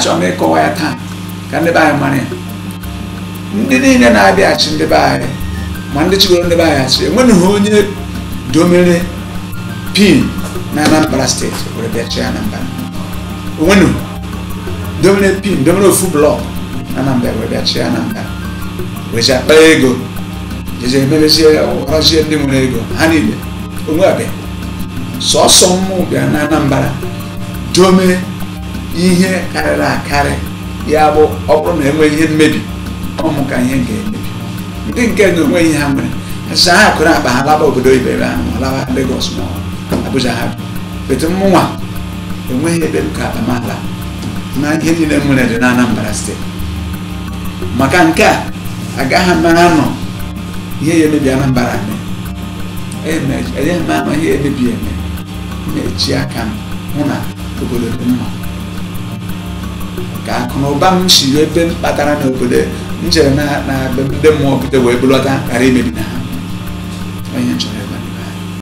achọrọ m ịkọwa ya taa ka ndị be anyị mara ya. Ndị niile na-abịaghachi ndị be anyị ma ndị chịgoro ndị be anyị achị enweghị onye domere pin na Anambra steeti were bịa chịa Anambra. Onweghị domere pin domere ofu blọk na Anambra were bịa chịa Anambra wee akpa ego jeje emebezie ọrọzie ndị nwere ego ha niile onwe abịa sọsọ mmụ bịa na Anambra dome ihe karịrị akarị ya bụ ọ bụrụ na enweghị ihe mmebi ọmụ ka ihe ga-emebi. Ndị nke na onwe ihe ha nwere asa ha kụrụ akpa ha laba obodo ibe ebe ahụ laba Lagos ma Abuja ha betu mmụnwa enweghị ebe ka akpamala na ihe niile nwere dị na Anambra steeti. Maka nke a agaghị mara nọ ihe ya emebi Anambra enyeghị m anọ ihe emebi eme na-eji aka m hụ na obodo dị mma ka akụ na ụba m si ebe m kpatara n'obodo m chere na ndị mmụọ pụta wee bụlọta ghara imebi na ha onye chọrọ